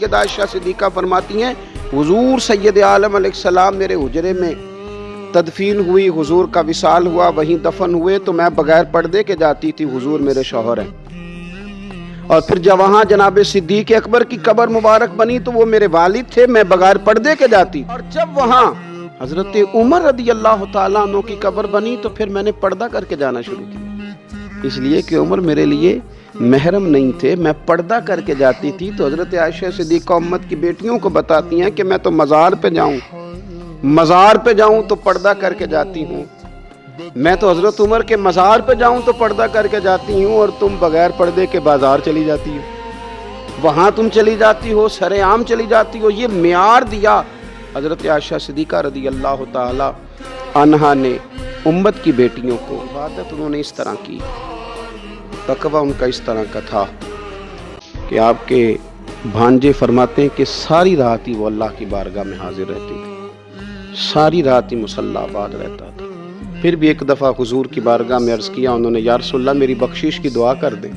सैयद आयशा सिद्दीक़ा फरमाती हैं, हुजूर सैयद आलम अलैहिस्सलाम मेरे हुजरे में तदफीन हुई, हुजूर का विसाल हुआ, वहीं दफन हुए तो मैं बगैर पर्दे के जाती थी, हुजूर मेरे शौहर हैं। और फिर जब वहाँ जनाब सिद्दीक़ अकबर की कब्र मुबारक बनी तो वो मेरे वालिद थे, मैं बगैर पर्दे के जाती। और जब वहाँ हजरत उमर रदी अल्लाह तआला अन्हु की कब्र बनी तो फिर मैंने पर्दा करके जाना शुरू किया, इसलिए कि उमर मेरे लिए महरम नहीं थे, मैं पर्दा करके जाती थी। तो हजरत आयशा सिद्दीक़ा उम्मत की बेटियों को बताती हैं कि मैं तो मज़ार पे जाऊं तो पर्दा करके जाती हूँ, मैं तो हजरत उमर के मज़ार पे जाऊं तो पर्दा करके जाती हूँ, और तुम बगैर पर्दे के बाजार चली जाती हो, वहाँ तुम चली जाती हो, सरेआम चली जाती हो। ये मियार दिया हजरत आयशा सिद्दीक़ा रदी अल्लाह ताला अन्हा ने उम्मत की बेटियों को। इबादत उन्होंने इस तरह की, तकवा उनका इस तरह का था कि आपके भांजे फरमाते हैं कि सारी रात ही वो अल्लाह की बारगाह में हाजिर रहती थी, सारी रात ही मुसल्लाबाद रहता था। फिर भी एक दफ़ा हुजूर की बारगाह में अर्ज़ किया उन्होंने, या रसूलल्लाह मेरी बख्शिश की दुआ कर दें,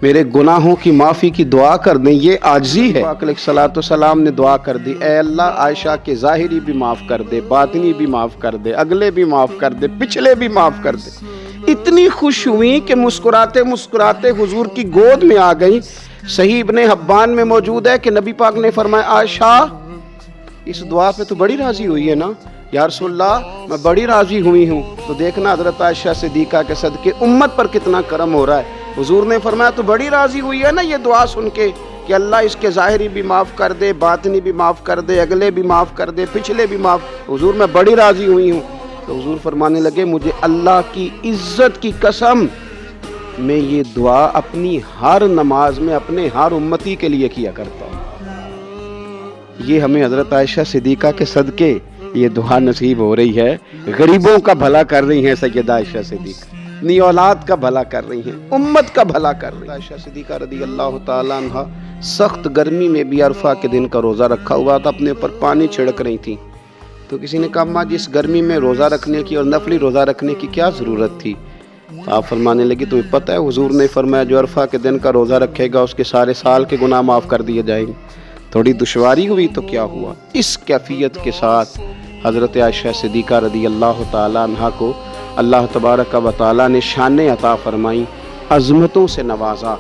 मेरे गुनाहों की माफ़ी की दुआ कर दें, ये आजिज़ी है। पाक अलैहिस्सलातु वस्सलाम ने दुआ कर दी, ऐ अल्लाह आयशा के ज़ाहिरी भी माफ़ कर दे, बातिनी भी माफ़ कर दे, अगले भी माफ़ कर दे, पिछले भी माफ़ कर दे। इतनी खुश हुई कि मुस्कुराते मुस्कुराते हुजूर की गोद में आ गई। सही इब्ने हब्बान में मौजूद है कि नबी पाक ने फरमाया, आयशा इस दुआ पे तो बड़ी राज़ी हुई है ना? या रसूलल्लाह मैं बड़ी राज़ी हुई हूँ। तो देखना हज़रत आयशा सिद्दीक़ा के सदके उम्मत पर कितना करम हो रहा है। हुजूर ने फरमाया तो बड़ी राज़ी हुई है ना ये दुआ सुन के कि अल्लाह इसके ज़ाहिरी भी माफ़ कर दे, बातिनी भी माफ़ कर दे, अगले भी माफ़ कर दे, पिछले भी माफ़। हुजूर मैं बड़ी राज़ी हुई हूँ। तो हुजूर फरमाने लगे, मुझे अल्लाह की इज़्ज़त की कसम मैं ये दुआ अपनी हर नमाज में अपने हर उम्मती के लिए किया करता हूँ। ये हमें हज़रत आयशा सिद्दीक़ा के सदके ये दुआ नसीब हो रही है। गरीबों का भला कर रही हैं सैयदा आयशा सिद्दीक़ा, अपनी औलाद का भला कर रही हैं, उम्मत का भला कर रही हैं। आयशा सिद्दीक़ा रदी अल्लाह ताला अन्हा सख्त गर्मी में भी अरफा के दिन का रोज़ा रखा हुआ था, अपने ऊपर पानी छिड़क रही थी। तो किसी ने कहा, अम्मा जी इस गर्मी में रोज़ा रखने की और नफली रोज़ा रखने की क्या ज़रूरत थी? तो आप फरमाने लगी, तुम्हें पता है हुजूर ने फरमाया जो अरफा के दिन का रोज़ा रखेगा उसके सारे साल के गुनाह माफ़ कर दिए जाएंगे। थोड़ी दुश्वारी हुई तो क्या हुआ? इस कैफियत के साथ हज़रत आयशा सिद्दीक़ा रदी अल्लाह ताला अन्हा को अल्लाह तबारक व तआला ने शान अता फरमाई, अज़मतों से नवाजा।